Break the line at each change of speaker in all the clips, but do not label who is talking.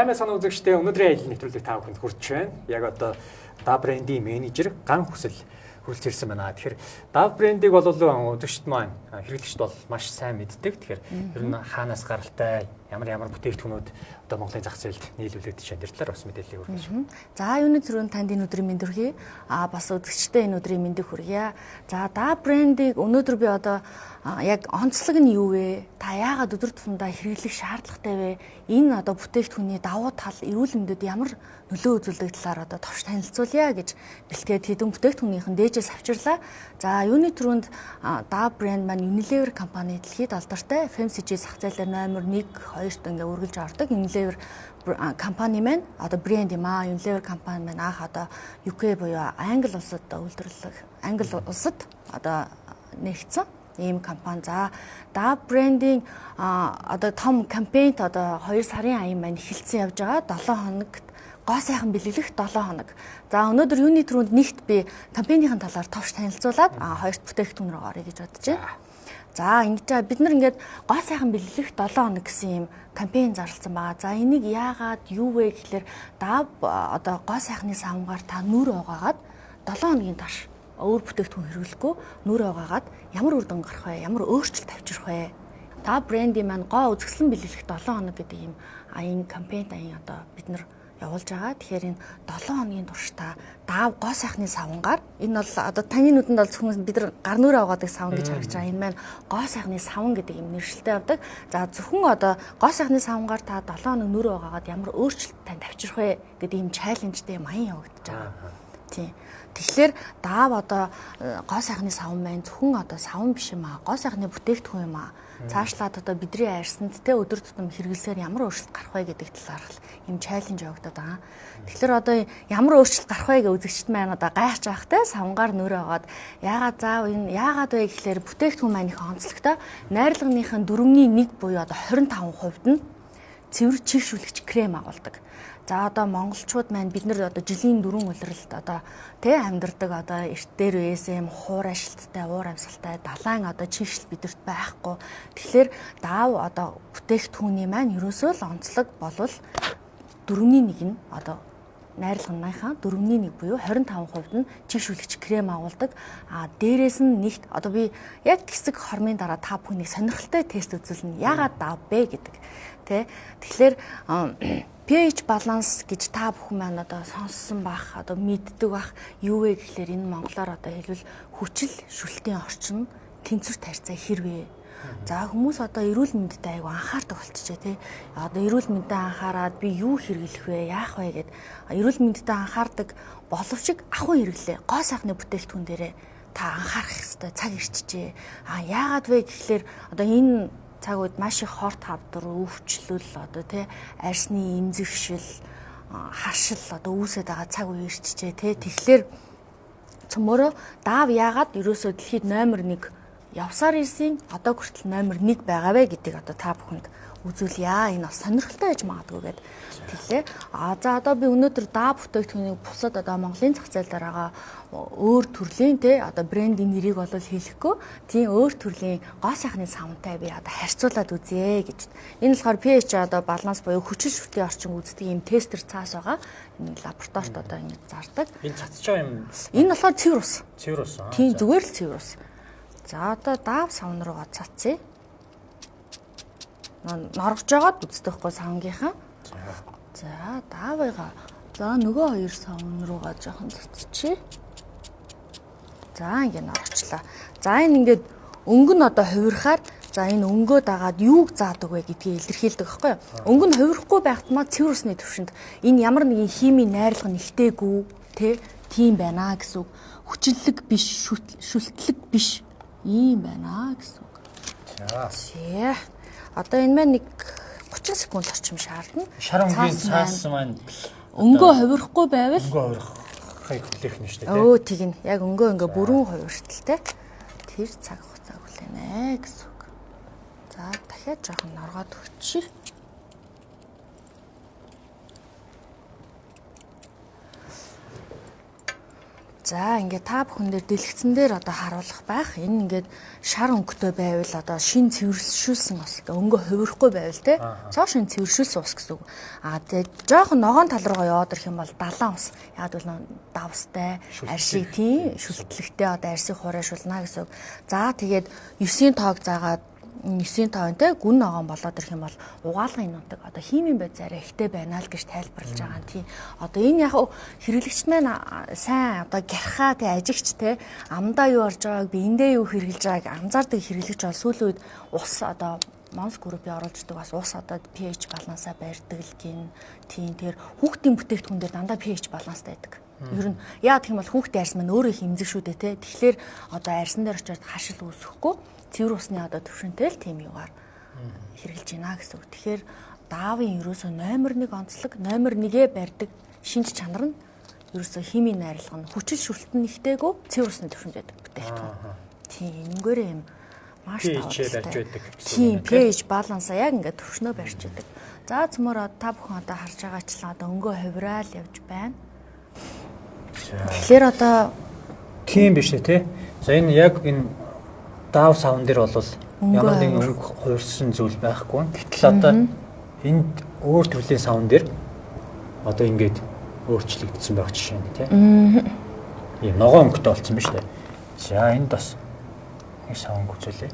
Сайн мэцхан үзэгчдээ өнөөдрийн аялал нэвтрүүлэг та бүхэнд хүрч байна. Яг одоо DAV брендийн менежер Ган Хүсэл хүрэлцэн ирсэн байна. Тэгэхээр DAV брендийг бол үзэгчд маань хэрэглэгчд бол маш сайн мэддэг. Тэгэхээр ер нь хаанаас гаралтай ямар бүтээгдэхүүнүүд одоо Монголын зах зээлд нийлүүлэгдэж байгаа тэр талаар бас мэдээлэл өгөх гэж.
За юуны төрөнд танд энэ өдрийн мэнд хүргэе. Бас үзэгчдээ энэ өдрийн мэндийг хүргье. За DAV брендийг өнөөдөр би одоо яг онцлог нь юу вэ? Та яагаад өдөр тутамдаа хэрэглэх шаардлагатай вэ? Энэ одоо бүтээгдэхүүний давуу тал, эрүүл мэндэд ямар нөлөө үзүүлдэг талаар одоо товч танилцуулъя гэж бэлтгээд хэдэн бүтээгдэхүүнийхэн дээжээс авчирлаа. За юуны төрөнд DAV брэнд маань Unilever компани дэлхийд алдартай FMCG зах зээлээр номер 1, 2-т ингээ үргэлж ордог. Unilever компани маань одоо брэнд юм аа. Unilever компани маань анх одоо UK буюу Англи улсад үйлдвэрлэх, Англи улсад одоо нэгдсэн ийм компани. За DAV брендийн одоо том кампейнт одоо 2 сарын аян маань эхэлсэн явж байгаа. 7 хоногт гоо сайхан бэлгэлэх 7 хоног. За өнөөдөр юуны түрүүнд нэгт би кампейнийхэн талаар товч танилцуулаад хоёрт бүтээгдэхүүн рүү орё гэж бодож байна. За ингэж бид нар ингээд гоо сайхан бэлгэлэх 7 хоног гэсэн юм кампейн зарласан байгаа. За энийг яагаад юу вэ гэхэлэр DAV одоо гоо сайхны савнгаар та нүрэ угаагаад 7 хоногийн турш өөр бүтээгдэхүүн хэрэглэхгүй нүрэ угаагаад ямар үр дүн гарах вэ? Ямар өөрчлөлт авчрах вэ? DAV брендийн маань гоо үзэсгэлэн бэлгэлэх 7 хоног гэдэг ийм аян кампейн одоо бид нар явуулж байгаа. Тэгэхээр энэ 7 хоногийн турш та DAV гоо сайхны савнгаар энэ бол одоо таны нүдэнд бол зөвхөн бид нар гар нүрэ угаадаг савн гэж харагдаж байгаа. Энэ маань гоо сайхны савн гэдэг юм нэршилтэй авдаг. За зөвхөн одоо гоо сайхны савнгаар та 7 хоног нүрэ угаагаад ямар өөрчлөлт танд авчрах вэ гэдэг ийм чаленжтэй юм аян явагдаж байгаа. Тийм. Тэгэхээр DAV одоо гоо сайхны савн маань зөвхөн одоо савн биш юм аа. Гоо сайхны бүтээгдэхүүн юм аа. Цаашлаад одоо бидний арьсанд те өдөр тутам хэрэглэсээр ямар өөрчлөлт гарах вэ гэдэг талаарх юм чаленж явагдаад байгаа. Тэгэхээр одоо ямар өөрчлөлт гарах вэ гэж үзэгчд маань одоо гайхаж байх те савнгаар нүрэ аваад яагаад вэ гэхлээр бүтээгдэхүүн маань их онцлогтой. Найрлагынхын 4/1 буюу одоо 25% нь цэвэр чийгшүүлэгч крем агуулдаг. За одоо монголчууд маань бид нар одоо жилийн 4 улиралд одоо амьдардаг одоо эрт дээр үесэм хуур ашилттай, уур амьсгалтай, далайн одоо чийгшил бидэрт байхгүй. Тэгэхээр DAV одоо бүтээгдэхүүний маань ерөөсөө л онцлог болвол 4/1 нь одоо найрлагынхаа 4/1 буюу 25% нь чийгшүүлэгч крем агуулдаг. Дээрээс нь нэгт одоо би яг хэсэг хормын дараа та бүхнийг сонирхолтой тест үзүүлнэ. Яагаад DAV бэ гэдэг. Тэгэхээр pH баланс гэж та бүхэн маань одоо сонссон бах, одоо мэддэг бах юу вэ гэхлээр энэ монголоор одоо хэлбэл хүчил шүлтийн орчин тэнцвэр тарьцаа хэрвээ. За хүмүүс одоо эрүүл мэндэд аягүй анхаардаг болчихжээ тий. Одоо эрүүл мэндэд анхаарад би юу хэрэглэх вэ, яах вэ гэд эрүүл мэндэд анхаардаг боловч ахуй хэрэглээ. Гоо сайхны бүтээгдэхүүн дээрээ та анхаарах хэрэгтэй цаг ирчихжээ. Яагаад вэ гэхлээр одоо энэ цаг үед маш их хорт хавдар, өвчлөл одоо тий арьсны эмзэгшил, харшил одоо үүсэт байгаа цаг үе ирчихжээ тий. Тэгэхээр цөмөрөө DAV яагаад ерөөсөө дэлхийд номер 1 явсаар ирсэн одоо хүртэл номер 1 байгаа вэ гэдгийг одоо та бүхэнд үзүүлье. Энэ бас сонирхолтой байж магадгүй гэдэг. Тэгэхээр за одоо би өнөөдөр DAV бүтээгдэхүүнийг бусад одоо Монголын зах зээл дээр байгаа өөр төрлийн одоо брендийн нэрийг бол хэлэхгүй тийм өөр төрлийн гоо сайхны савнтай би одоо харьцуулаад үзье гэж. Энэ болохоор pH одоо баланс буюу хүчил шүтлийн орчин үздэг юм тестер цаас байгаа. Энэ лабораторид одоо ингэ зардаг.
Энэ цацж байгаа юм.
Энэ болохоор цэвэр ус.
Цэвэр ус.
Тийм зүгээр л цэвэр ус. За одоо DAV савн руугаа цацъя. Норгож байгаад үздэгхгүй савнгийнхаа. За DAV-га. За нөгөө хоёр савн руугаа жоохон цацчихъя. За ингэ норчлаа. За энэ ингээд өнгө нь одоо хувирахаар за энэ өнгөө дагаад юуг заадаг вэ гэдгийг илэрхийлдэг байхгүй юу? Өнгө нь хувирахгүй байхтмаа цэвэр усны төвшөнд энэ ямар нэгэн химийн найрлага нэгтээгүй тийм байна гэсэн үг. Хүчиллэг биш, шүлтлэг биш ийм байна гэсэн үг. За. Одоо энэ маань нэг 30 секунд орчим шаардна.
Шарангийн цаас маань
өнгөө хувирахгүй байвал
өнгөө хувирахыг хүлээх нь шүү дээ.
Тэгнь. Яг өнгөө бүрэн хувирталтай. Тэр цаг хугацаа хүлээнэ гэсэн үг. За дахиад жоохон норгоод өгчий. За ингээд та бүхэн дээр дэлгэцэн дээр одоо харуулах байх. Энэ ингээд шар өнгөтэй байвал одоо шин цэвэршүүлсэн ус. Өнгө хувирахгүй байвал те. Цоо шин цэвэршүүлсэн ус гэсэн үг. Тэгээд жоохон ногоон тал руугаа яваад ирэх юм бол далайн ус. Яг бол давстай, аршиг тийм шүлтлэгтэй одоо арсыг хураашуулна гэсэн үг. За тэгээд 9-ийн тоог заагаад 9-ийн тоонтой гүн ногоон болоод ирэх юм бол угаалгын нутаг одоо химийн байд зарай ихтэй байна л гэж тайлбарлаж байгаа юм тийм. Одоо энэ яг хэрэглэгч маань сайн одоо гярхаа тий ажигч те амдаа юу орж байгааг би эндээ юу хэрэглэж байгааг анзаардаг хэрэглэгч бол сүүлийн үед ус одоо Монс группийн оруулждаг бас ус одоо pH балансаа барьдаг л гин тийм тэр хүүхдийн бүтээгдэхүүн дээр дандаа pH баланстай байдаг. Ер нь яа гэх юм бол хүүхдийн арьс маань өөрөө хэмзэг шүү дээ те. Тэгэхээр одоо арьсан дээр очиод хашил үүсэхгүй цэвэр усны одоо төвшөнтэй л тийм юугаар хэрэгжилж байна гэсэн үг. Тэгэхээр даавын ерөөсөө номер 1 онцлог, номер 1-ээ барьдаг шинж чанар нь ерөөсөө химийн найрлага нь хүчил шүлтэн нэгтэйгөө цэвэр усны төвшөнд байдаг бүтээгдэхүүн. Тийм ингээгээрээ юм маш тавтай. Тийм pH балансаа яг ингээд төвшнөө барьж байдаг. За цөмөр та бүхэн одоо харж байгаачлаа одоо өнгөө хувраал явж байна. Тэгэхээр одоо
тийм биш тий. За энэ яг энэ даав савн дээр бол ямар нэгэн өнгө хуурсан зүйл байхгүй. Гэтэл одоо энд өөр төрлийн савн дээр одоо ингээд өөрчлөгдсөн байх жишээ нь тий. Ийм ногоон өнгөтэй болсон биз дээ. За энд бас нэг савн үзүүлээ.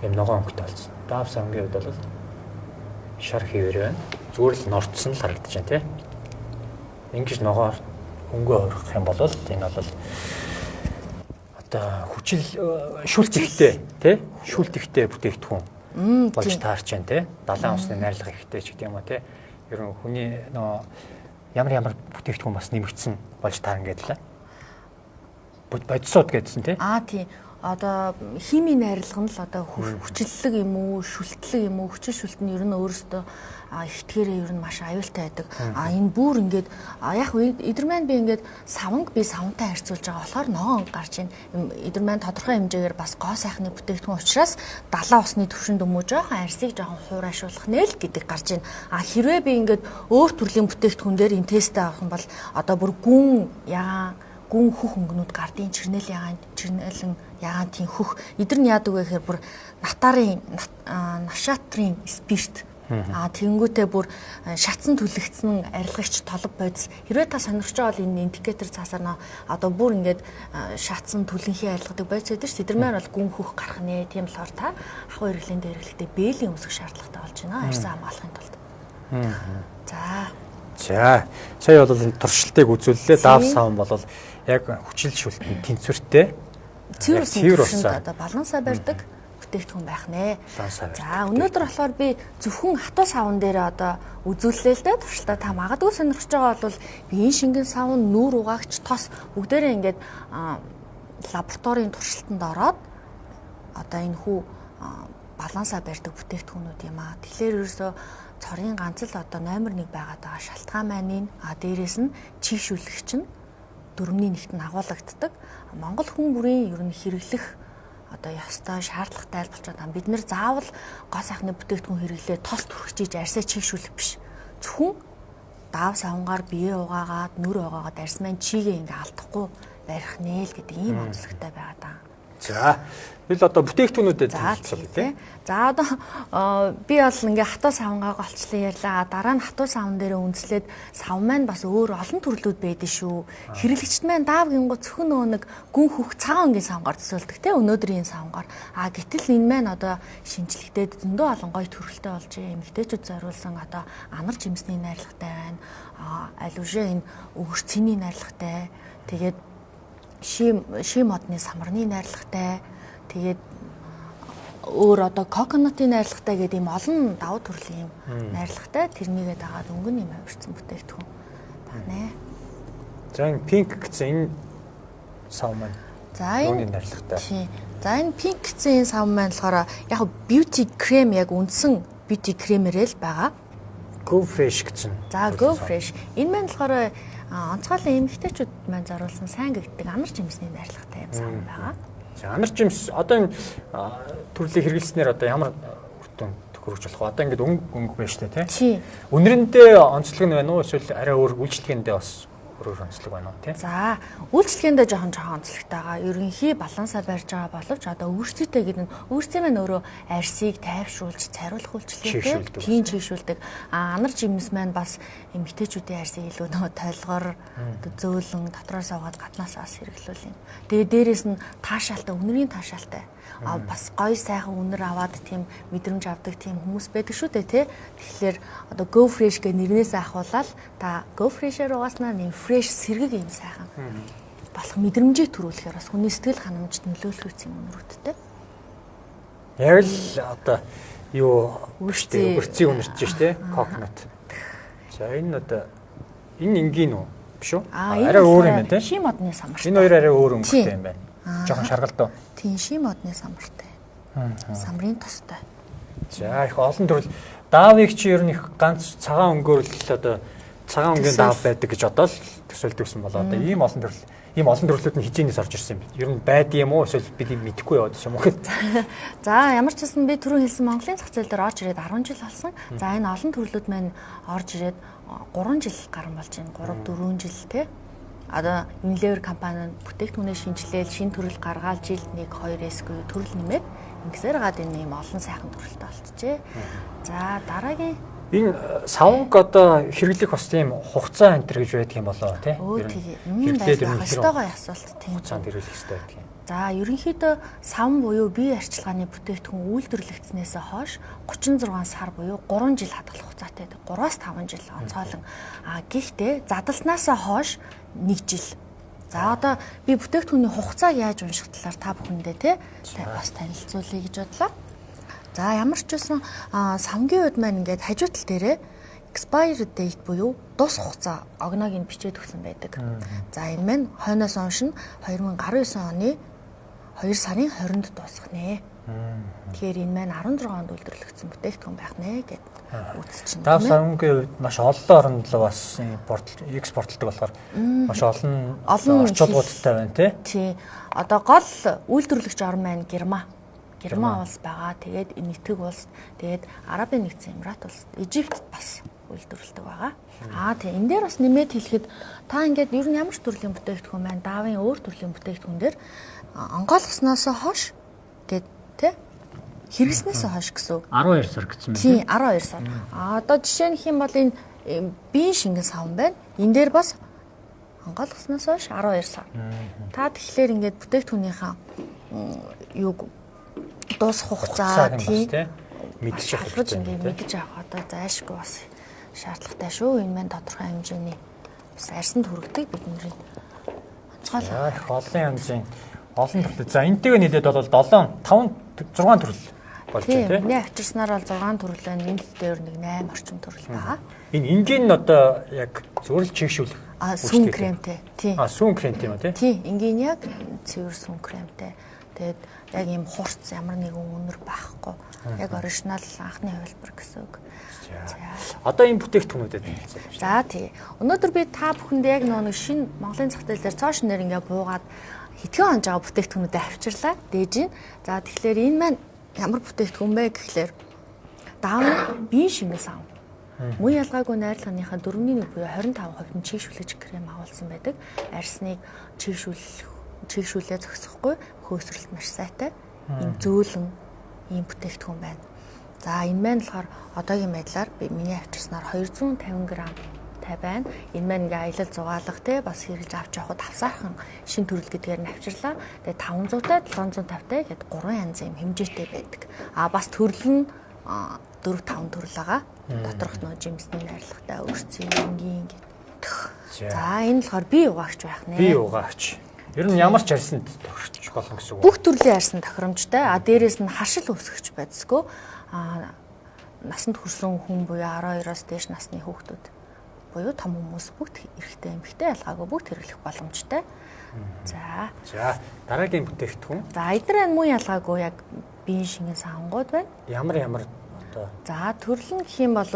Ийм ногоон өнгөтэй болсон. Даав савнгийн хувьд бол шар хэвээр байна. Зүгээр л норцсон л харагдаж байна тий. Ингэж ногоор өнгөө хөрөх юм бол энэ бол одоо хүчил шүүлтэгтэй тий шүүлтэгтэй бүтээгдэхүүн болж таарч байна тий далайн усны найрлага ихтэй ч гэдэг юм а тий ер нь хүний нөө ямар бүтээгдэхүүн бас нэмэгдсэн болж таарна гэдэг л бодисууд гэдсэн тий
тий одоо химийн найрлага нь л одоо хүчлэлэг юм уу шүлтлэг юм уу хүчил шүлт нь ер нь өөрөөсөө ихтгээрээ ер нь маш аюултай байдаг. Энэ бүр ингээд яг эдэрмэн би ингээд саванг би савнтай харьцуулж байгаа болохоор ногоон гарч ийн эдэрмэн тодорхой хэмжээгээр бас гоо сайхны бүтээгдэхүүн учраас далайн усны төвшөнд өмөө жоохон арсыг жоохон хуурайшуулах нэл гэдэг гарч ийн. Хэрвээ би ингээд өөр төрлийн бүтээгдэхүүн дээр энэ тестээ авах юм бол одоо бүр гүн хөх өнгөнүүд гардын чирнэлэн ягаан тийм хөх эдэр нь яадаг вэ гэхээр бүр нашатрын спирт тэгэнгүүтээ бүр шатсан түлэгцэн арилгагч толб бодис хэрвээ та сонирхож байгаа бол энэ индикатор цаасаар одоо бүр ингээд шатсан түлэнхий арилгадаг бодис гэдэг чинь эдэр маань бол гүн хөх гарах нэ тийм болохоор та ахуй хэрэглэн дээр хэрэглэхдээ бээлийн өмсөх шаардлагатай болж байна арьсаа хамгаалахын тулд.
За сая бол энэ туршилтыг үзүүллээ даав савн бол яг хүчил шүлтэн тэнцвэртэй
цэвэр усны одоо балансаа барьдаг бүтээгдэхүүн байх нэ. За өнөөдөр болохоор би зөвхөн хатуу савн дээр одоо үзүүллээ л дээ туршилтаа та магадгүй сонирхож байгаа бол биеийн шингэн савн, нүүр угаагч, тос бүгдээрээ ингээд лабораторийн туршилтанд ороод одоо энэ хүү балансаа барьдаг бүтээгдэхүүнүүд юм аа. Тэгэхээр ерөөсөө цорын ганц л одоо номер 1 байгаад байгаа шалтгаан маань дээрээс нь чийшүүлэгч нь 4-ний 1-т нь агуулгаддаг. Монгол хүн бүрийн ер нь хэрэглэх одоо ёстой шаардлагатай болчиход байгаа. Бид нэр заавал гоо сайхны бүтээгдэхүүн хэрэглээ тос түрхчиж арьсаа чийшүүлэх биш. Зөвхөн даав савнгаар бие угаагаад нүр угаагаад арьс маань чигээ ингээ алдахгүй барих нэ л гэдэг ийм онцлогтой байгаа даа.
За бил одоо бүтээгдэхүүнүүдэд хэлцээ тий.
За одоо би бол ингээ хатуу савнгаа голчлон ярьлаа. Дараа нь хатуу савн дээр үндэслээд савн маань бас өөр олон төрлүүд байдаг шүү. Хэрэглэгчд маань даав гингу зөвхөн нөгөө нэг гүн хөх цагаан өнгийн савнгаар төсөөлдөг тий өнөөдрийн савнгаар. Гэтэл энэ маань одоо шинжлэхдээ зөндөө олон гоё төрөлтэй болж эмэгтэйчүүд зориулсан одоо амар жимсний найрлагатай байна. Алужээ энэ өгөр цэний найрлагатай. Тэгээд ши модны самарны найрлагатай тэгээд өөр одоо коконатын найрлагатай гэдэг ийм олон давуу төрлийн юм найрлагатай тэрнийгээ дагаад өнгөн юм авирсан бүтээгдэхүүн байна.
За энэ пинк гэсэн энэ сав маань юуны найрлагатай.
Тийм. За энэ пинк гэсэн энэ сав маань болохоор яг beauty крем яг үндсэн beauty кремэрэл байгаа.
Go Fresh гэсэн.
За Go Fresh. Энэ маань болохоор онцгойлон эмэгтэйчүүд маань зориулсан сайн гэгддэг амар жимсний найрлагатай юм сав байгаа.
За амар жимс одоо энэ төрлийг хэрэглэснээр одоо ямар хүртэн төхөрөж болох вэ? Одоо ингэж өнгө байна шүү дээ тий. Үнэрэндээ онцлог нь байна уу эсвэл арай өөр үйлчлэгээндээ бас өөрөөр онцлог байна уу тийм.
За үйлчлэгээндээ жоохон онцлогтойгоо ерөнхий балансаа барьж байгаа боловч одоо өөрсдөө гэдэг нь өөрсдөө маань өөрөө арьсыг тайвшруулж цариулах үйлчлэгээтэй тийм чийшүүлдэг. Анар жимнес маань бас эмэгтэйчүүдийн арьсыг илүү нөгөө тойлгоор зөөлөн дотроо суугаад гаднаас бас хэрэглүүл юм. Тэгээ дээрэс нь таашаалтай үнэрийн таашаалтай. Бас гоё сайхан үнэр аваад тийм мэдрэмж авдаг тийм хүмүүс байдаг шүү дээ тий. Тэгэхээр одоо Go Fresh гэх нэрнээс ахуулаад та Go Fresh-аар угаснаа нэг fresh сэргэг юм сайхан болох мэдрэмжийг төрүүлэхээр бас хүний сэтгэл ханамжт нөлөөлөх юм үнэрүүдтэй.
Яг л одоо юу үрцгийг үнэрч штэ coconut. За энэ одоо энэ энгийн үү биш үү? Арай өөр юм байна тий.
Шим модны самартай.
Энэ хоёр арай өөр өнгөтэй юм байна. Жохон шаргалдаа.
Тийм шим модны самартай. Самрын тостой.
За их олон төрөл даавыг чи ер нь их ганц цагаан өнгөөр л одоо цагаан өнгийн даав байдаг гэж одоо л төсөөлдөгсөн болоо одоо ийм олон төрлүүд нь хизээнээс орж ирсэн юм. Ер нь байд юм уу эсвэл бид мэдэхгүй яваад юм уу гэхэд.
За ямар ч гэсэн би түрүү хэлсэн Монголын зах зээл дээр орж ирээд 10 жил болсон. За энэ олон төрлүүд маань орж ирээд 3 жил гарсан болж байна. 3 4 жил те. Одоо Unilever компани бүтээгдэхүүнээ шинжилээл шинэ төрөл гаргаад жилд 1 2 эсгүй төрөл нэмээд ингэсээр гад энэ юм олон сайхан төрөлтэй болчихжээ. За дараагийн
энэ савнг одоо хэрэглэх бас тийм хугацаа энэ төр гэж байдаг юм болоо тий.
Хэрэглээд юм хэвээр асуулт тийм
хугацаанд хэрэглэх хэрэгтэй байдаг юм.
За ерөнхийдөө савн буюу бие арчилгааны бүтээгдэхүүн үйлдвэрлэгдснээс хойш 36 сар буюу 3 жил хадгалах хугацаатай байдаг. 3-5 жил онцгойлон. Гэхдээ задласнаас хойш 1 жил. За одоо би бүтээгдэхүүний хугацааг яаж унших талаар та бүхэндээ тий бас танилцуулъя гэж бодлоо. За ямар ч байсан савнгийн үед маань ингээд хажуу тал дээрээ expiry date буюу дуус хугацаа огноог нь бичээд өгсөн байдаг. За энэ маань хойноос уншина 2019 оны 2 сарын 20-нд дуусах нэ. Тэгэхээр энэ маань 16 онд үйлдвэрлэгдсэн бүтээгдэхүүн байх нэ гэд үзчихсэн.
Тав савнгийн үед маш олон оронд л бас экспортлдог болохоор маш олон орчуулгуудтай байна тий.
Одоо гол үйлдвэрлэгч орн маань Герман улс байгаа. Тэгээд Нэтэг улс, тэгээд Арабын нэгдсэн Эмират улс, Египт бас үйлдвэрлэдэг байгаа. Тэгээ энэ дээр бас нэмээд хэлэхэд та ингээд ер нь ямар ч төрлийн бүтээгдэхүүн байна. Даавын өөр төрлийн бүтээгдэхүүн дээр онгойлгосноос хойш гээд тий хэрэгснээс хойш гэсэн үг.
12 сар гэсэн байна.
Тий 12 сар. Одоо жишээ нь хэм бол энэ биеийн шингэн савн байна. Энэ дээр бас онгойлгосноос хойш 12 сар. Та тэгэхээр ингээд бүтээгдэхүүнийхээ юуг дуусах хугацаа тий
мэдчих
авах одоо зайлшгүй бас шаардлагатай шүү. Энэ маань тодорхой хэмжээний бас арьсанд хүргэдэг бидний онцгойлоо.
Их олон хэмжээний олон төрөл. За энэтэйгээ нийлээд бол 7 5 6 төрөл болж байна тий.
Миний авчирснаар бол 6 төрөл байна. Энэ л дээр нэг 8 орчим төрөл байгаа.
Энэ энгийн нь одоо яг зөвхөн чийгшүүлэх
сүүн кремтэй тий.
Сүүн крем тийм үү тий.
Тий, энгийн яг цэвэр сүүн кремтэй. Тэгээд яг ийм хурц ямар нэгэн үнэр байхгүй. Яг оригинал анхны хувилбар гэсэн үг.
Одоо энэ бүтээгдэхүүнүүдэд хэлцээ.
За тий. Өнөөдөр би та бүхэндээ яг нэг шинэ Монголын зах зээл дээр цоошин нэр ингээ буугаад хэдхэн онж байгаа бүтээгдэхүүнүүдэд авчирлаа. Дээж ин. За тэгэхээр энэ маань ямар бүтээгдэхүүн бэ гэхлээр даавын биеийн шингэн сав. Мөн ялгаагүй найрлагынхаа 4.1 буюу 25% нь чийгшүүлэгч крем агуулсан байдаг. Арьсныг чийгшүүлээ зогсохгүй хөөсрөлт маш сайтай. Ийм зөөлөн ийм бүтээгдэхүүн байна. За энэ маань болохоор одоогийн байдлаар миний авчирснаар 250 г тай байна. Энэ маань ингээ аялал зугаалга те бас хэрэглэж авч явахад авсаархан шин төрөл гэдгээр нь авчирлаа. Тэгээ 500-тай 750 тай гэдэг 3 янзын юм хэмжээтэй байдаг. Бас төрөл нь 4-5 төрөл байгаа. Доторх нөө жимсний найрлагатай өрцөн энгийн гэдэг. За энэ болохоор бие угаагч байх нэ.
Бие угаагч. Ер нь ямар ч арьсанд тохирч болно гэсэн үг.
Бүх төрлийн арьсан тохиромжтой. Дээрээс нь хашил үүсгэж байдсгүй. Насанд хүрсэн хүн буюу 12-оос дээш насны хүүхдүүд буюу том хүмүүс бүгд эрэгтэй эмэгтэй ялгаагүй бүгд хэрэглэх боломжтой. За
дараагийн бүтээгдэхүүн.
За эдгээр мөн ялгаагүй яг биеийн шингэн савнгууд байна.
Ямар одоо.
За төрөл нь гэх юм бол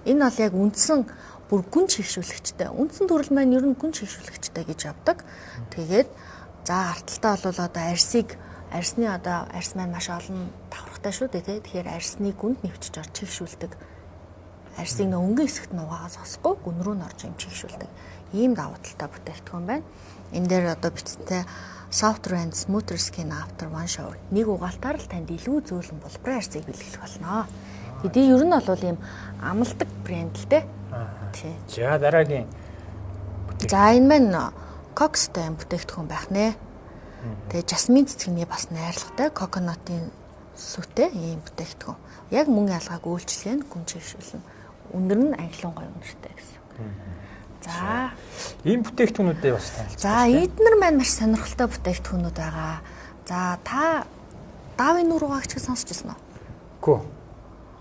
энэ бол яг үндсэн бүр гүн чигшүүлэгчтэй. Үндсэн төрөл маань ер нь гүн чигшүүлэгчтэй гэж явдаг. Тэгээд за арталтаа бол одоо арьсны одоо арьс маань маш олон давхрахтай шүү дээ тий. Тэгэхээр арьсны гүнд нэвчиж орж чигшүүлдэг. Арьсыг нөө өнгөн хэсэгт нугаагаа зогсохгүй гүн рүү н орж юм чигшүүлдэг. ийм давуу талтай бүтээгдэхүүн байна. Энэ дээр одоо бичсэн Softer and Smoother Skin After One Shower. Нэг угаалтаар л танд илүү зөөлөн болбрын арсыг бэлгэлэх болно. Тэдний ер нь бол ийм амлдаг брэнд л дээ. Тий.
За дараагийн
За энэ маань Coxтэй бүтээгдэхүүн байх нэ. Тэгээ жасмин цэцгийн бас найрлагатай коконатын сүтэй ийм бүтээгдэхүүн. Яг мөн ялгааг үйлчлэгээ нь гүн чигшүүлнэ. Үнэр нь анхлын гоё үнэртэй гэсэн. За
ийм бүтээгдэхүүнүүдээ бас танилцуулъя.
За эднэр маань маш сонирхолтой бүтээгдэхүүнүүд байгаа. За та Давын нүүр угаагч гэж сонсч байсан уу?
Үгүй.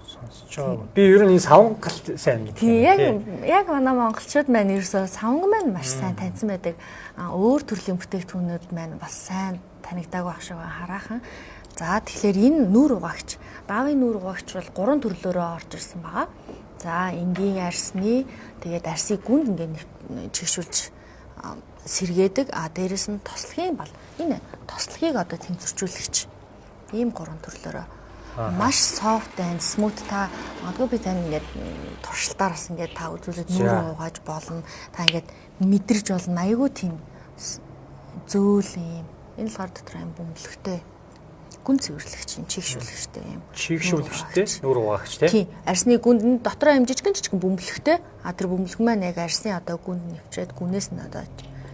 Сонсч байгаа. Би ер нь энэ савнгалт сайн мэддэг.
Яг манай монголчууд маань ерөөсөө савнг маань маш сайн таньсан байдаг. Өөр төрлийн бүтээгдэхүүнүүд маань бас сайн танигдааг байх шиг хараахан. За тэгэхээр энэ нүүр угаагч, Давын нүүр угаагч бол 3 төрлөөрөө орж ирсэн байгаа. За энгийн арсны тэгээд арсыг гүнд ингээд чигшүүлж сэргээдэг. Дээрэс нь тослогийн бол энэ тослогийг одоо тэнцвэржүүлэгч. Ийм 3 төрлөөрөө маш soft and smooth та магадгүй би тань ингээд туршилтаар бас ингээд та үзүүлээд нүрээ угааж болно. Та ингээд мэдрэж болно. Айгүй тийм зөөл юм. Энэ л гар дотор юм бөмбөлөгтэй. Гүн цэвэрлэгч, чигшүүлэгчтэй юм.
Чигшүүлэгчтэй, нүүр угаагч тий.
Арсны гүнд нь дотроо юм жижигэн бөмбөлөгтэй. Тэр бөмбөлөг маань яг арсны одоо гүнд нэвчээд гүнээс нь одоо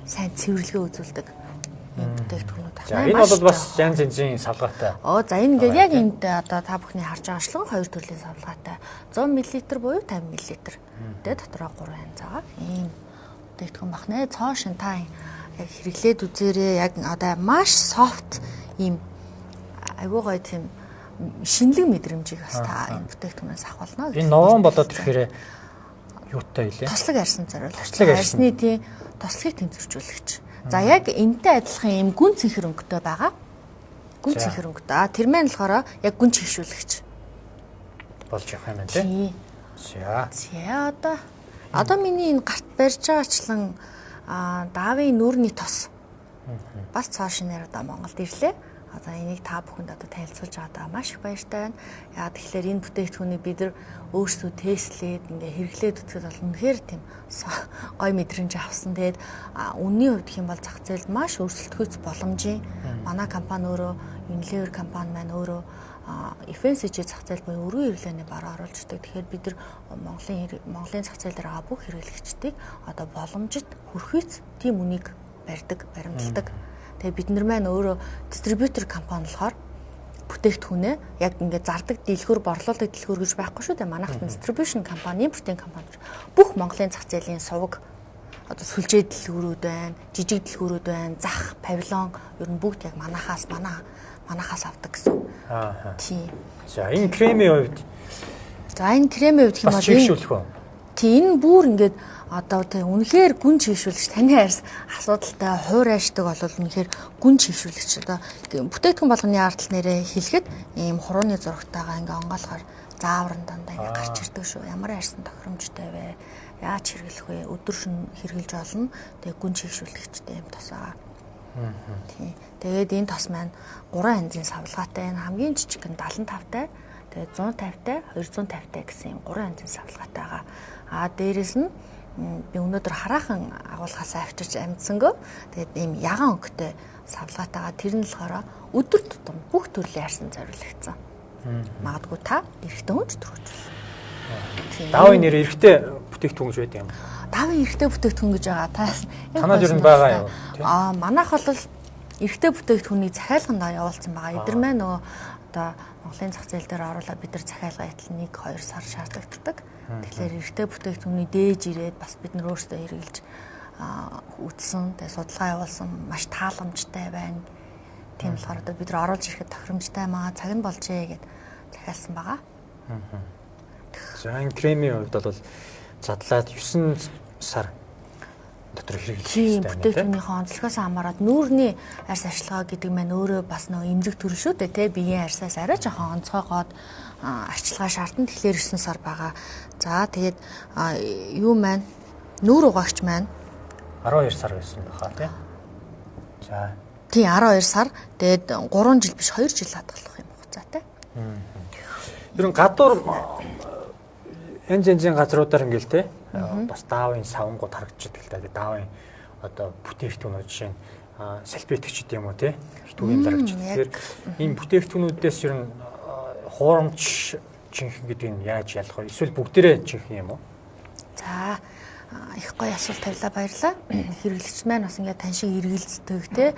сайн цэвэрлэгээ үзүүлдэг юм бүтээгдэхүүнүүд байна.
За энэ бол бас янз янзын салгаатай.
За энэ ингээд яг энд одоо та бүхний харж байгаа шлгын 2 төрлийн салгаатай. 100 мл буюу 50 мл. Тэгээ дотроо 3 янз байгаа. Ийм бүтээгдэхүүн бахнэ. Цоо шин та яг хэрэглээд үзээрэй. Яг одоо маш soft ийм айгуу гоё тийм шинэлэг мэдрэмжийг бас та энэ бүтээгдэхүүнээс авах болно.
Энэ новон болоод ирэхээр юутай илээ?
Тослог арсан зориулж. Арсны тийм тослогийг тэнцвэржүүлэгч. За яг энэтэй адилхан ийм гүн цэнхэр өнгөтэй байгаа. Гүн цэнхэр өнгөтэй. Тэр маань болохоор яг гүн чигшүүлэгч
болж явах юм байна тий.
За одоо миний энэ гарт барьж байгаачлан Давын нүүрний тос бас цоо шинээр одоо Монголд ирлээ. Одоо энийг та бүхэнд одоо танилцуулж байгаадаа маш их баяртай байна. Яа тэгэхээр энэ бүтээгдэхүүнийг бид нар өөрсдөө тестлээд ингээ хэрэглээд үзэхэд бол үнэхээр тийм гой мэдрэмж авсан. Тэгээд үнийн хувьд гэх юм бол зах зээлд маш өрсөлдөхөц боломжийн манай компани өөрөө Unilever компани маань өөрөө FMCG зах зээл буюу өргөн хэрэглээний бараа оруулж ирдэг. Тэгэхээр бид нар Монголын зах зээл дээр байгаа бүх хэрэглэгчдийг одоо боломжит хүрхийц тийм үнийг барьдаг, баримталдаг. Тэгээ бид нар маань өөрөө дистрибьютор компани болохоор бүтээгдэхүүнээ яг ингээд зардаг дэлгүүр, борлуулдаг дэлгүүр гэж байхгүй шүү дээ. Манайх дистрибьюшн компани, импортын компани бүх Монголын зах зээлийн суваг одоо сүлжээ дэлгүүрүүд байна, жижиг дэлгүүрүүд байна, зах, павильон ер нь бүгд яг манахаас авдаг гэсэн. Тийм.
За энэ кремийн хувьд
хэм бол
чигшүүлэх үү?
Тийм энэ бүр ингээд одоо тийм үнэхээр гүн чигшүүлэгч таны арьс асуудалтай хуур аашдаг бол үнэхээр гүн чигшүүлэгч одоо бүтээгдэхүүн болгоны ардтал нэрээ хэлэхэд ийм хурууны зурагтайгаа ингээ онгоолохоор заавар дандаа ингээ гарч ирдэг шүү. Ямар арьсан тохиромжтой вэ? Яаж хэрэглэх вэ? Өдөр шөнө хэрэглэж олно. Тэгээ гүн чигшүүлэгчтэй юм тосаа. Тийм. Тэгээд энэ тос маань 3 янзын савлгаатай. Энэ хамгийн жижиг нь 75-тай, тэгээд 150-тай, 250-тай гэсэн юм 3 янзын савлгаатай байгаа. Дээрээс нь би өнөөдөр хараахан агуулгаас авчирч амьдсангүй. Тэгээд ийм ягаан өнгөтэй савлгаатайгаа тэр нь болохоор өдөр тутам бүх төрлийн арсан зориулагдсан. Магадгүй та эрэгтэй хүн ч төрүүлж.
Давын нэр эрэгтэй бүтээгдэхүүн гэж байдаг юм.
Давын эрэгтэй бүтээгдэхүүн гэж байгаа.
Танад ер нь байгаа юу?
Манайх бол эрэгтэй бүтээгдэхүүнийг захиалганд явуулсан байгаа. Эдгээр маань нөгөө одоо Монголын зах зээл дээр оруулаад бид нар захиалга идэл 1-2 сар шаардлагдаг. Тэгэхээр эрэгтэй бүтээгдэхүүний дээж ирээд бас бид нар өөрсдөө хэрэгжилж үзсэн, тэгээ судалгаа явуулсан маш тааламжтай байна. Тийм болохоор одоо бид нар оруулж ирэхэд тохиромжтой маа цаг нь болжээ гэд захиалсан байгаа.
За энэ кремийн хувьд бол задлаад 9 сар дотор хэрэглэх
хэрэгтэй байна. Бүтээгдэхүүнийхээ онцлогоос хамаарат нүүрний арьс ашиглага гэдэг маань өөрөө бас нэг эмзэг төр шүү дээ, тэ биеийн арьсаас арай жоохон онцгойгоод арчилгаа шаардна. Тэгэхээр 9 сар байгаа. За тэгээд юу маань нүүр угаагч маань
12 сар байсан баха тий. За.
Тий 12 сар. Тэгээд 3 жил биш 2 жил хадгалах юм хугацаатай.
Ер нь гадуур янз янзын газруудаар ингээл тий бас даавын савнгууд харагдчихдаг л да. Даавын одоо бүтээгдэхүүнүүд жишээ нь салбитгч гэдэг юм уу тий түгээн дарагч. Тэгэхээр энэ бүтээгдэхүүнүүдээс ер нь хуурамч жинхэнэ гэдэг нь яаж ялах вэ? Эсвэл бүгдээрээ жинхэнэ юм уу?
За их гоё асуулт тавилаа, баярлалаа. Хэрэглэгч маань бас ингээд тань шиг эргэлздэг те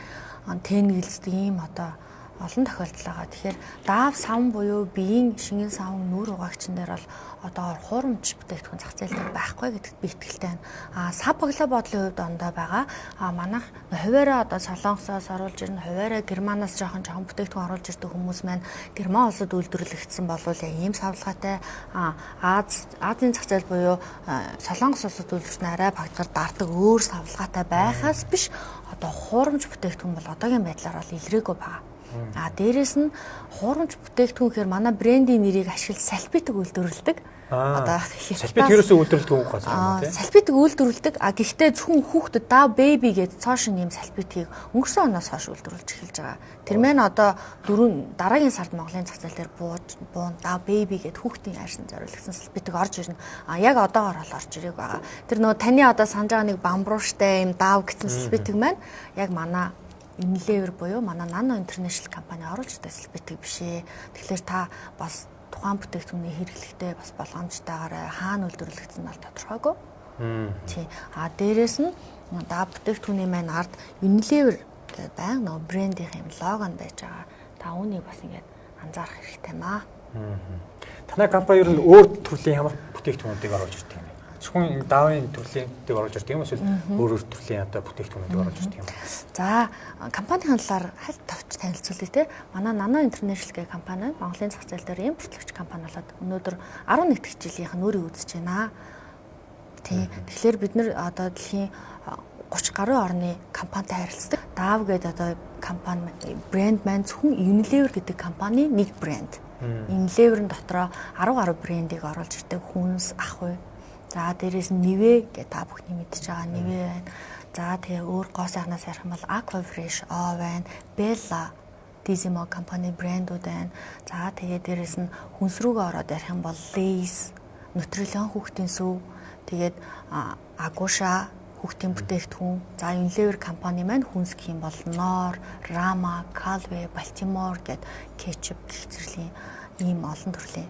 тэнгэлздэг ийм одоо олон тохиолдол байгаа. Тэгэхээр даав савн буюу биеийн шингэн савн нүур угаагчн дээр бол одоо хуурамч бүтээгдэхүүн зах зээл дээр байхгүй гэдэгт би итгэлтэй байна. Сав баглаа бодлын хувьд ондоо байгаа. Манайх хуваараа одоо Солонгосоос оруулж ирнэ, хуваараа Германаас жоохон бүтээгдэхүүн оруулж ирдэг хүмүүс маань Герман улсад үйлдвэрлэгдсэн болвол яг ийм савлгаатай Азийн зах зээл буюу Солонгос улсад үйлдвэрлэсэн арай багтгаар дардаг өөр савлгаатай байхаас биш одоо хуурамч бүтээгдэхүүн бол одоогийн байдлаар бол илрээгүй байгаа. Дээрээс нь хуурамч бүтээгдэхүүн гэхээр манай брендийн нэрийг ашиглаж салбитыг үйлдвэрлэдэг. Одоо
салбит ерөөсөө үйлдвэрлэдэг юм байна тийм.
Салбитыг үйлдвэрлэдэг. Гэхдээ зөвхөн хүүхдэд дав бэби гэж цоошин юм салбитыг өнгөрсөн оноос хойш үйлдвэрлэж эхэлж байгаа. Тэр мэн одоо дараагийн сард Монголын зах зээл дээр буун дав бэби гэд хүүхдийн хайрсан зориулсан салбитыг орж ирнэ. Яг одоогоор бол орж ирээг байгаа. Тэр нөгөө таны одоо санаж байгаа нэг бамбууштай юм дав гэсэн салбитыг маань яг манай Unilever буюу манай Nano International компани оруулж ирдэг салбитыг биш ээ. Тэгэхээр та бас тухайн бүтээгдэхүүний хэрэглэхдээ бас болгоомжтойгоор хаана үйлдвэрлэгдсэн бол тодорхойгүй. Тий. Дээрээс нь бүтээгдэхүүний маань ард Unilever гэдэг байнга нөгөө брендийн юм лого нь байж байгаа. Та үүнийг бас ингээд анзаарах хэрэгтэй маа.
Танай компани ер нь өөр төрлийн ямар бүтээгдэхүүнүүдийг оруулж ирдэг юм бэ? Зөвхөн даавын төрлүүдийг оруулж ирдэг юм эсвэл өөр төрлийн одоо бүтээгдэхүүнүүдийг оруулж ирдэг юм бэ?
За, компанийн талаар хальт товч танилцуулъя те. Манай Nano International гэх компани Монголын зах зээл дээр импортлогч компани болоод өнөөдөр 11 дахь жилийнх нь өөрийг үзэж байна. Тий. Тэгэхээр бид нэр одоо дэлхийн 30 гаруй орны компанитай харилцдаг. Dav гэдэг одоо компани брэнд маань зөвхөн Unilever гэдэг компани нэг брэнд. Unilever-ын дотроо 10 гаруй брендийг оруулж ирдэг. Хүнс, Ахуй. За дээрээс нь Нивэ гэдэг та бүхний мэдж байгаа Нивэ байна. За тэгээ өөр гоо сайхнаас ярих юм бол Aquafresh байна. Bella Dizimo компани брэндүүд байна. За тэгээ дээрээс нь хүнс рүүгээ ороод ярих юм бол Lay's, Nutrilion хүүхдийн сүв, тэгээд Agusha хүүхдийн бүтээгдэхүүн. За Unilever компани маань хүнс гэх юм бол Knorr, Rama, Calvé, Baltimore гэдэг кетчуп гэх зэрлийн ийм олон төрлийн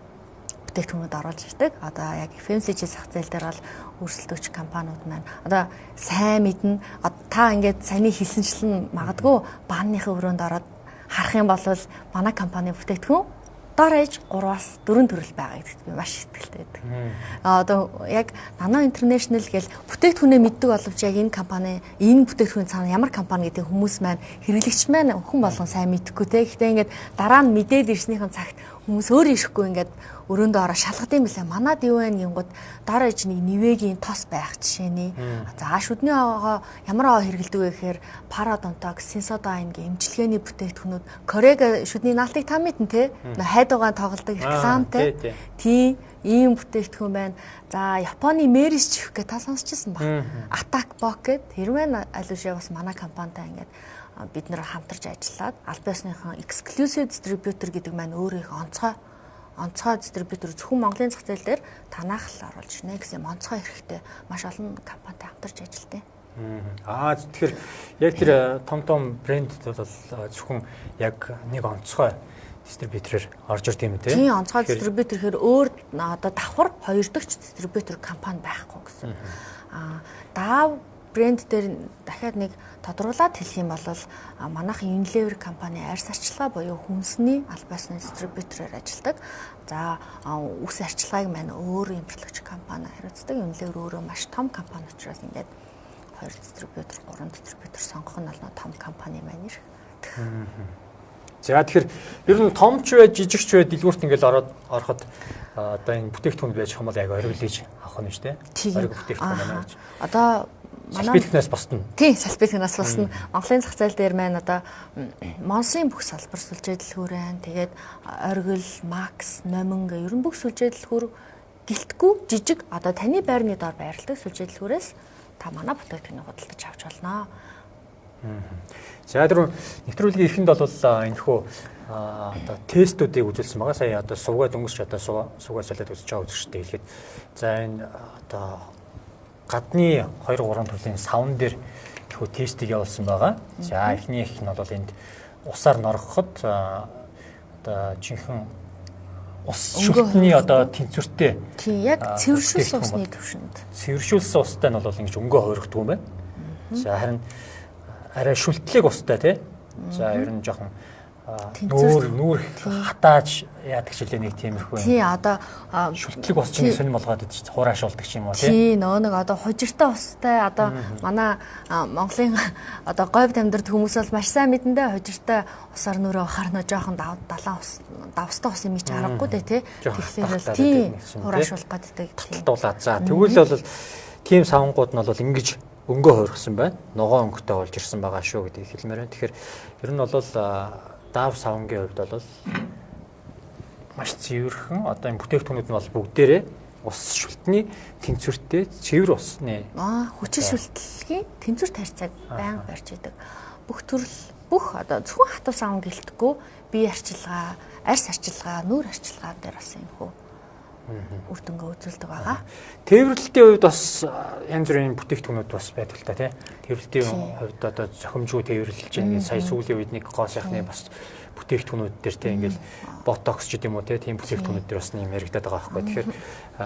бүтээгдэхүүнүүд оруулж ирдэг. Одоо яг FMCG зах зээл дээр бол өрсөлдөгч компаниуд маань одоо сайн мэднэ. Та ингээд саний хэлсэнчлэн магадгүй баанныхаа өрөөнд ороод харах юм бол манай компани бүтээгдэхүүн дор ээж 3-аас 4 төрөл байгаа гэдэгт би маш итгэлтэй байдаг. Одоо яг Nano International гэл бүтээгдэхүүнээ мэддэг боловч яг энэ компани энэ бүтээгдэхүүн цаана ямар компани гэдэг хүмүүс маань хэрэглэгч маань өхөн болгон сайн мэдэхгүй те. Гэхдээ ингээд дараа нь мэдээд ирснийхэн цагт хүмүүс өөр ирэхгүй ингээд өрөөндөө ороо шалгад юм билээ. Манад юу вэ гингод дор ээж нэг Нивэгийн тос байх жишээний. За шүдний аваа ямар аваа хэрэглэдэг вэ гэхээр Parodontax, Sensodyne гэх эмчилгээний бүтээгдэхүүнүүд Корег шүдний наалтыг та мэднэ те. Хайдугаан тоглодог рекламтай. Тийм ийм бүтээгдэхүүн байна. За Японы Meris чих гэх та сонсчихсан баг. Attack Box гэдэг хэрвээ алушаа бас манай компанитай ингээд бид нэр хамтарч ажиллаад аль биесныхан exclusive distributor гэдэг маань өөрийнх онцгой дистрибьютор зөвхөн Монголын зах зээл дээр танах л оруулж ирнэ гэсэн онцгой хэрэгтэй маш олон компанитай хамтарч ажилладаг.
Тэгэхээр яг тэр том брендд бол зөвхөн яг нэг онцгой дистрибьюторээр орж ирд юм тий.
Тийм онцгой дистрибьютор гэхээр өөр одоо давхар хоёр дахь дистрибьютор компани байхгүй гэсэн. Dav брэнд дээр дахиад нэг тодруулаад хэлэх юм бол манайхан Unilever компани арьс арчилгаа буюу хүнсний аль биесны дистрибьютороор ажилладаг. За үс арчилгааг маань өөр импортлогч компани хариуцдаг. Unilever өөрөө маш том компани учраас ингээд 2 дистрибьютор, 3 дистрибьютор сонгох нь бол том компани маань ирэх.
За тэгэхээр ер нь том ч бай, жижиг ч бай дэлгүүрт ингээд ороход одоо энэ бүтээгдэхүүн байж хамал яг оргилж авах нь шүү дээ. Ориг бүтээгдэхүүн байна гэж.
Одоо
салбитгнаас босдно.
Тийм, салбитгнаас босдно. Монголын зах зээл дээр маань одоо Монсын бүх салбар сүлжээ дэлгүүрэн, тэгээд оргил, Max, Номин гэх ерөн бүх сүлжээ дэлгүүр гэлтгүй жижиг одоо таны байрны доор байрладаг сүлжээ дэлгүүрээс та манай бүтээгдэхүүнийг худалдаж авч болно.
За тэр нэвтрүүлгийн эхэнд бол энэхүү одоо тестүүдийг үзүүлсэн байгаа. Сая одоо сувгаад өнгөрч одоо сувгаад солиод үзэж байгаа үзэгчтэй хэлэхэд за энэ одоо гадны 2-3 төрлийн савн дээр ихүү тестийг явуулсан байгаа. За эхнийх нь бол энд усаар норгоход одоо жинхэнэ ус шүлтний одоо тэнцвэртэй.
Тийм яг цэвэршүүлсэн усны төвшөнд.
Цэвэршүүлсэн устай нь бол ингэж өнгөө хувиргдаг юм байна. За харин арай шүлтлэг устай тий. За ер нь жоохон нүүр хатааж яадаг ч үлээ нэг тиймэрхүү.
Тий одоо
шүлтлэг ус чинь сонирм болгоод идэж хураашуулдаг ч юм уу тий.
Тий нэг одоо хужиртай устай одоо манай Монголын одоо говьд амьдардаг хүмүүс бол маш сайн мэдэндээ хужиртай усаар нүрээ харна жоохон давстай ус юм чи аргагүй дээ тий. Тэгэхээр тий хураашуулах гэдэг тий.
Дуулаад за тэгвэл бол тийм савангууд нь бол ингэж өнгөө хувирсан байна. Ногоо өнгөтэй болж ирсэн байгаа шүү гэдгийг хэлмээр байна. Тэгэхээр ер нь бол дав савангийн хувьд бол маш цэвэрхэн одоо энэ бүтээгдэхүүнүүд нь бол бүгдээрээ ус шүлтний тэнцвэртэй цэвэр усны
хүчин шүлтлэгийн тэнцвэр тарьцааг байнга барьж идэг. Бүх одоо зөвхөн хатуу саван гэлтггүй бие арчилгаа, арьс арчилгаа, нүүр арчилгаа дээр бас юм хөө үр дүнгээ үзүүлдэг байгаа.
Тээвэрлэлтийн хувьд бас янз бүрийн бүтээгдэхүүнүүд бас байдаг л та тий. Тээвэрлэлтийн хувьд одоо зохимжгүй тээвэрлэж байгаа сая сүүлийн үед нэг гоо сайхны бас бүтээгдэхүүнүүд дээр тий ингээл ботокс ч гэдэм үү тий тийм бүтээгдэхүүнүүд дээр бас нэм яригадаад байгаа байхгүй. Тэгэхээр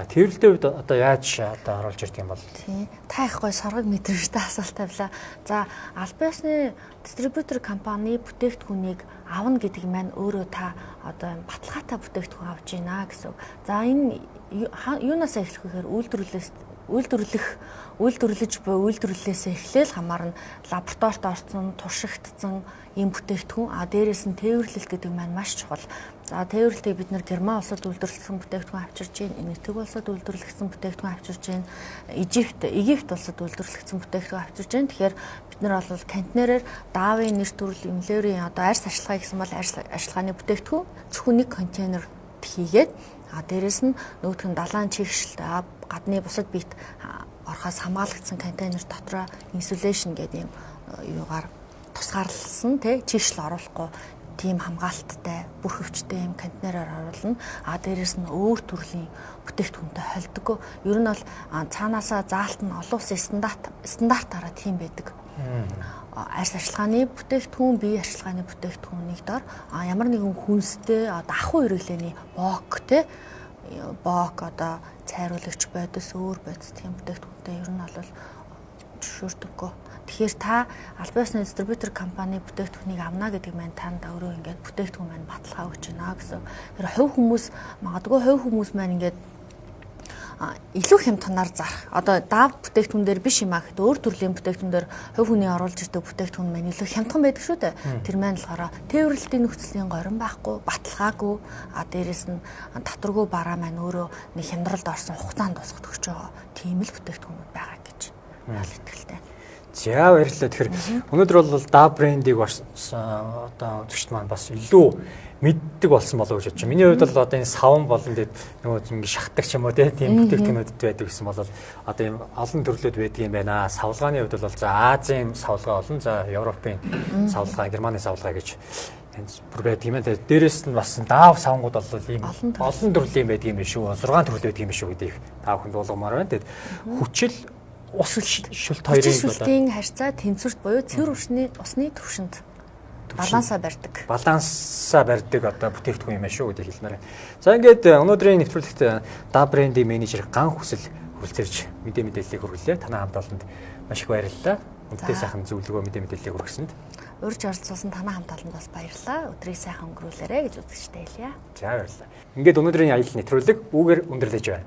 тээвэрлэлтийн хувьд одоо яаж одоо оруулж ирдэг юм бол
тий. Та их гой соргог мэдрэмжтэй асуулт тавилаа. За албан ёсны дистрибьютор компани бүтээгдэхүүнийг авна гэдэг маань өөрөө та одоо баталгаатай бүтээгдэхүүн авч гинэ гэсэн. За энэ юунаас эхлэх вэхээр үйлдвэрлэж буй үйлдвэрлэлээс эхлээл хамаарна лабораторид орсон, туршигдсан ийм бүтээгдэхүүн дээрээс нь тээвэрлэл гэдэг маань маш чухал. За тээвэрлэлийг бид нэр Герман улсад үйлдвэрлэсэн бүтээгдэхүүн авчирч байна, Энэтхэг улсад үйлдвэрлэсэн бүтээгдэхүүн авчирч байна, Египт улсад үйлдвэрлэсэн бүтээгдэхүүн авчирч байна. Тэгэхээр бид нар бол контейнерээр даавын нэр төрөл эмлээрийн одоо арьс ашилгаа гэсэн бол арьс ашилгааны бүтээгдэхүүн зөвхөн нэг контейнер хийгээд дээрээс нь нөгөөх нь далайн чигшэлт гадны бусад биет орохоос хамгаалагдсан контейнер дотроо инсуляшн гэдэг юм юугаар тусгаарлсан тий чигшэл оруулахгүй тийм хамгаалттай бүр хөвчтэй юм контейнераар оруулна. Дээрээс нь өөр төрлийн бүтээгдэхүүнтэй холддог. Ер нь бол цаанаасаа заалт нь олон улсын стандартаараа тийм байдаг. Арьс арчилгааны бүтээгдэхүүн, бие арчилгааны бүтээгдэхүүнийг дор ямар нэгэн хүнстэй ахуй хэрэглээний бок одоо цайруулагч бодис өөр бодис тийм бүтээгдэхүүнтэй ер нь бол зөвшөөрдөггүй. Тэгэхээр та албан ёсны дистрибьютор компани бүтээгдэхүүнийг авна гэдэг маань танд өөрөө ингээд бүтээгдэхүүн маань баталгаа өгч байна гэсэн. Тэр магадгүй хувь хүмүүс маань ингээд илүү хямдханаар зарах. Одоо дав бүтээгдэхүүн дээр биш юм гэхэд өөр төрлийн бүтээгдэхүүн дээр хувь хүний оруулж ирдэг бүтээгдэхүүн маань илүү хямдхан байдаг шүү дээ. Тэр маань болохоор тээвэрлэлтийн нөхцөлийн горин байхгүй, баталгаагүй, дээрээс нь татваргүй бараа маань өөрөө нэг хямдралд орсон хугацаанд тусгад өгч байгаа. Тийм л бүтээгдэхүүнүүд байгаа гэж бол итгэлтэй.
За баярлалаа. Тэгэхээр өнөөдөр бол DAW брендийг одоо үзэгчд маань бас илүү мэддэг болсон болов уу гэж бодож байна. Миний хувьд бол одоо энэ савн болон тэгээд нөгөө ингэ шахдаг ч юм уу тийм бүтээгдэхүүнүүдэд байдаг гэсэн бол одоо ийм олон төрлөд байдаг юм байна. Савлгааны хувьд бол за Азийн савлгаа болон за Европын савлгаа, Германы савлгаа гэж бүр байдаг юм байна. Дээрээс нь бас DAW савнгууд бол ийм олон төрлийн байдаг юм биш үү? 6 төрөл байдаг юм биш үү гэдгийг та бүхэнд болгомоор байна. Тэгээд хүчил ус шүлт хоёрын
шүлтийн харьцаа тэнцвэрт буюу цэвэр усны төвшөнд балансаа барьдаг.
Балансаа барьдаг одоо бүтээгдэхүүн юм шүү гэдгийг хэлмээр байна. За ингээд өнөөдрийн нэвтрүүлэгт DAW брендийн менежер Ган Хүсэл хүрэлцэрч мэдээллийг хүргэлээ. Танай хамт олонд маш их баярлалаа. Үнэтэй сайхан зөвлөгөө мэдээллийг хүргэсэнд.
Урьж оролцуулсан танай хамт олонд бас баярлалаа. Өдрийг сайхан өнгөрүүлээрэй гэж үзэгчтэй хэлье.
За баярлалаа. Ингээд өнөөдрийн аялал нэвтрүүлэг үүгээр өндөрлөж байна.